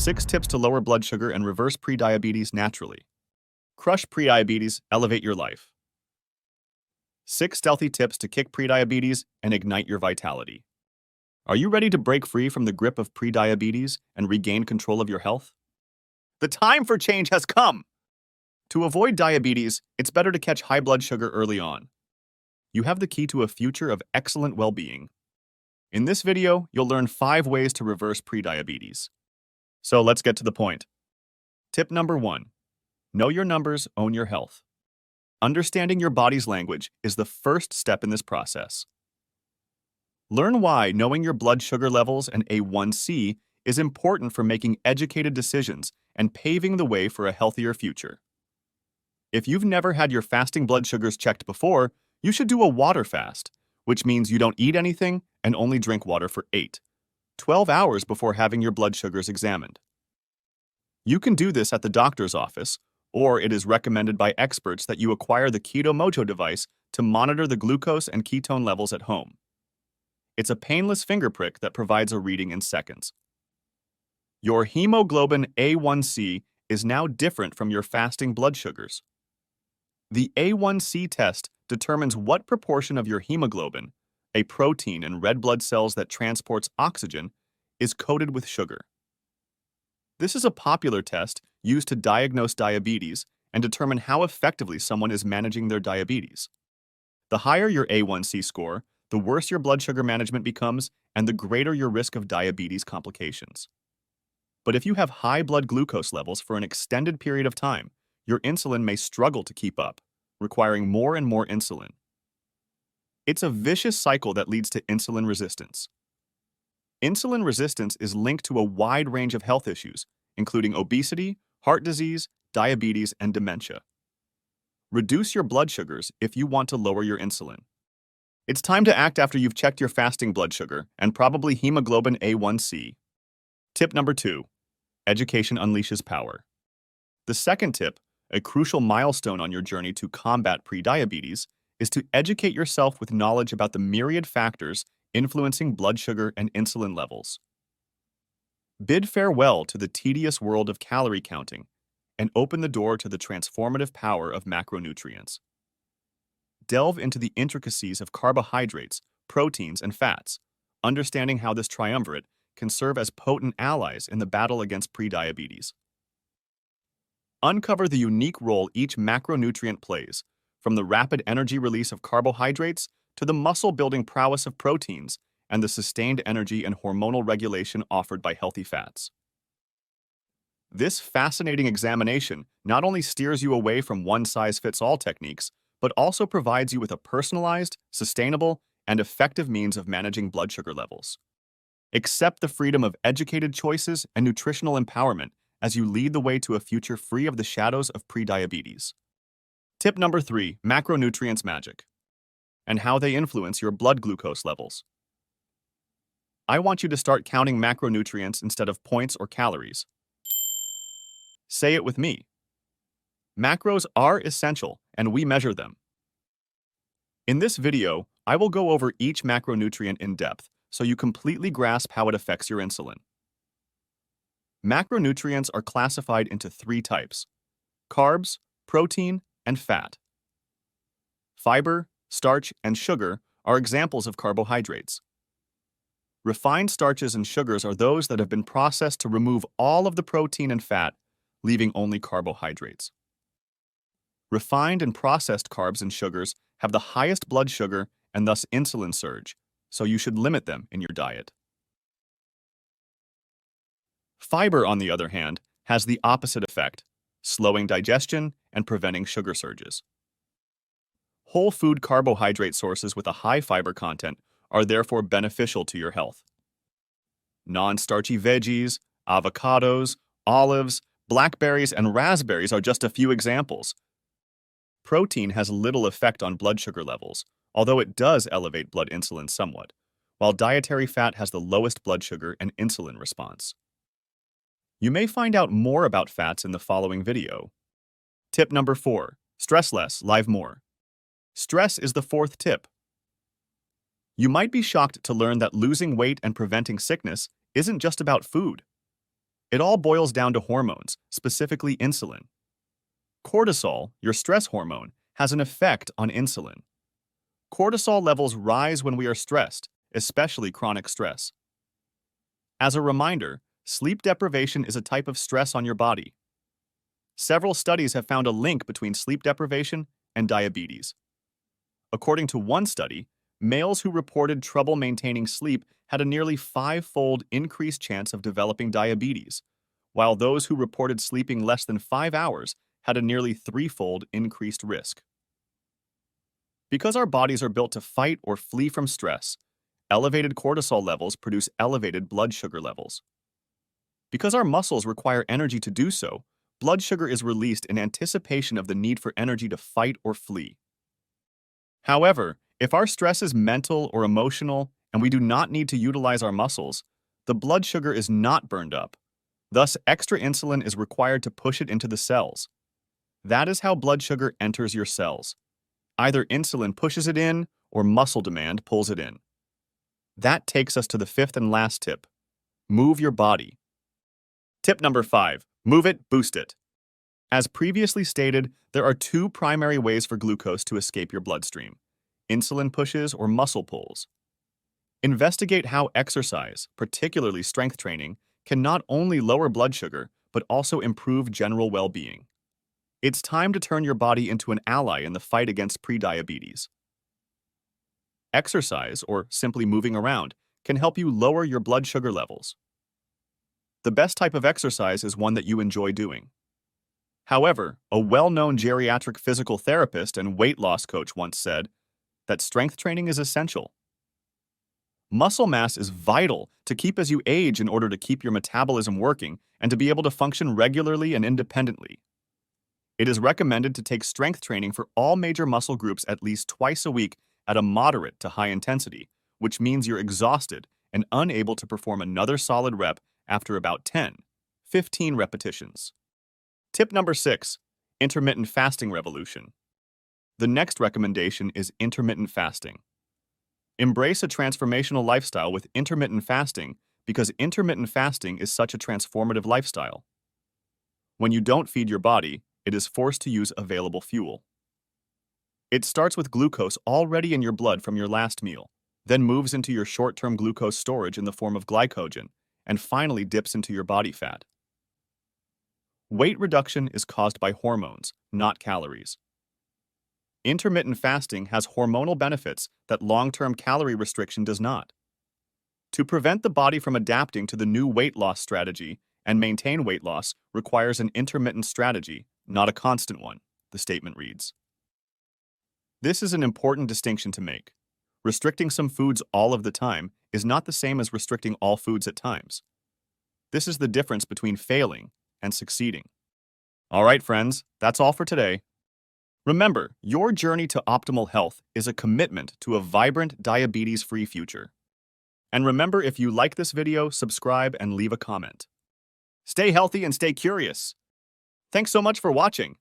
6 tips to lower blood sugar and reverse prediabetes naturally. Crush prediabetes, elevate your life. 6 stealthy tips to kick prediabetes and ignite your vitality. Are you ready to break free from the grip of prediabetes and regain control of your health? The time for change has come! To avoid diabetes, it's better to catch high blood sugar early on. You have the key to a future of excellent well-being. In this video, you'll learn 5 ways to reverse prediabetes. So let's get to the point. Tip number 1. Know your numbers, own your health. Understanding your body's language is the first step in this process. Learn why knowing your blood sugar levels and A1C is important for making educated decisions and paving the way for a healthier future. If you've never had your fasting blood sugars checked before, you should do a water fast, which means you don't eat anything and only drink water for 12 hours before having your blood sugars examined. You can do this at the doctor's office, or it is recommended by experts that you acquire the Keto Mojo device to monitor the glucose and ketone levels at home. It's a painless finger prick that provides a reading in seconds. Your hemoglobin A1C is now different from your fasting blood sugars. The A1C test determines what proportion of your hemoglobin, a protein in red blood cells that transports oxygen, is coated with sugar. This is a popular test used to diagnose diabetes and determine how effectively someone is managing their diabetes. The higher your A1C score, the worse your blood sugar management becomes and the greater your risk of diabetes complications. But if you have high blood glucose levels for an extended period of time, your insulin may struggle to keep up, requiring more and more insulin. It's a vicious cycle that leads to insulin resistance. Insulin resistance is linked to a wide range of health issues, including obesity, heart disease, diabetes, and dementia. Reduce your blood sugars if you want to lower your insulin. It's time to act after you've checked your fasting blood sugar and probably hemoglobin A1C. Tip number 2. Education unleashes power. The second tip, a crucial milestone on your journey to combat prediabetes, is to educate yourself with knowledge about the myriad factors influencing blood sugar and insulin levels. Bid farewell to the tedious world of calorie counting and open the door to the transformative power of macronutrients. Delve into the intricacies of carbohydrates, proteins, and fats, understanding how this triumvirate can serve as potent allies in the battle against prediabetes. Uncover the unique role each macronutrient plays, from the rapid energy release of carbohydrates to the muscle-building prowess of proteins and the sustained energy and hormonal regulation offered by healthy fats. This fascinating examination not only steers you away from one-size-fits-all techniques, but also provides you with a personalized, sustainable, and effective means of managing blood sugar levels. Accept the freedom of educated choices and nutritional empowerment as you lead the way to a future free of the shadows of prediabetes. Tip number 3, macronutrients magic, and how they influence your blood glucose levels. I want you to start counting macronutrients instead of points or calories. Say it with me. Macros are essential, and we measure them. In this video, I will go over each macronutrient in depth so you completely grasp how it affects your insulin. Macronutrients are classified into 3 types: carbs, protein, and fat. Fiber, starch, and sugar are examples of carbohydrates. Refined starches and sugars are those that have been processed to remove all of the protein and fat, leaving only carbohydrates. Refined and processed carbs and sugars have the highest blood sugar and thus insulin surge, so you should limit them in your diet. Fiber, on the other hand, has the opposite effect, slowing digestion and preventing sugar surges. Whole food carbohydrate sources with a high fiber content are therefore beneficial to your health. Non-starchy veggies, avocados, olives, blackberries, and raspberries are just a few examples. Protein has little effect on blood sugar levels, although it does elevate blood insulin somewhat, while dietary fat has the lowest blood sugar and insulin response. You may find out more about fats in the following video. Tip number 4. Stress less, live more. Stress is the 4th tip. You might be shocked to learn that losing weight and preventing sickness isn't just about food. It all boils down to hormones, specifically insulin. Cortisol, your stress hormone, has an effect on insulin. Cortisol levels rise when we are stressed, especially chronic stress. As a reminder, sleep deprivation is a type of stress on your body. Several studies have found a link between sleep deprivation and diabetes. According to one study, males who reported trouble maintaining sleep had a nearly 5-fold increased chance of developing diabetes, while those who reported sleeping less than 5 hours had a nearly 3-fold increased risk. Because our bodies are built to fight or flee from stress, elevated cortisol levels produce elevated blood sugar levels. Because our muscles require energy to do so, blood sugar is released in anticipation of the need for energy to fight or flee. However, if our stress is mental or emotional and we do not need to utilize our muscles, the blood sugar is not burned up. Thus, extra insulin is required to push it into the cells. That is how blood sugar enters your cells. Either insulin pushes it in or muscle demand pulls it in. That takes us to the fifth and last tip. Move your body. Tip number 5. Move it, boost it. As previously stated, there are 2 primary ways for glucose to escape your bloodstream: insulin pushes or muscle pulls. Investigate how exercise, particularly strength training, can not only lower blood sugar, but also improve general well-being. It's time to turn your body into an ally in the fight against prediabetes. Exercise, or simply moving around, can help you lower your blood sugar levels. The best type of exercise is one that you enjoy doing. However, a well-known geriatric physical therapist and weight loss coach once said that strength training is essential. Muscle mass is vital to keep as you age in order to keep your metabolism working and to be able to function regularly and independently. It is recommended to take strength training for all major muscle groups at least twice a week at a moderate to high intensity, which means you're exhausted and unable to perform another solid rep after about 10-15 repetitions. Tip number 6. Intermittent fasting revolution. The next recommendation is intermittent fasting. Embrace a transformational lifestyle with intermittent fasting because intermittent fasting is such a transformative lifestyle. When you don't feed your body, it is forced to use available fuel. It starts with glucose already in your blood from your last meal, then moves into your short-term glucose storage in the form of glycogen, and finally dips into your body fat. Weight reduction is caused by hormones, not calories. Intermittent fasting has hormonal benefits that long-term calorie restriction does not. To prevent the body from adapting to the new weight loss strategy and maintain weight loss requires an intermittent strategy, not a constant one, the statement reads. This is an important distinction to make. Restricting some foods all of the time is not the same as restricting all foods at times. This is the difference between failing and succeeding. All right, friends, that's all for today. Remember, your journey to optimal health is a commitment to a vibrant, diabetes-free future. And remember, if you like this video, subscribe and leave a comment. Stay healthy and stay curious. Thanks so much for watching.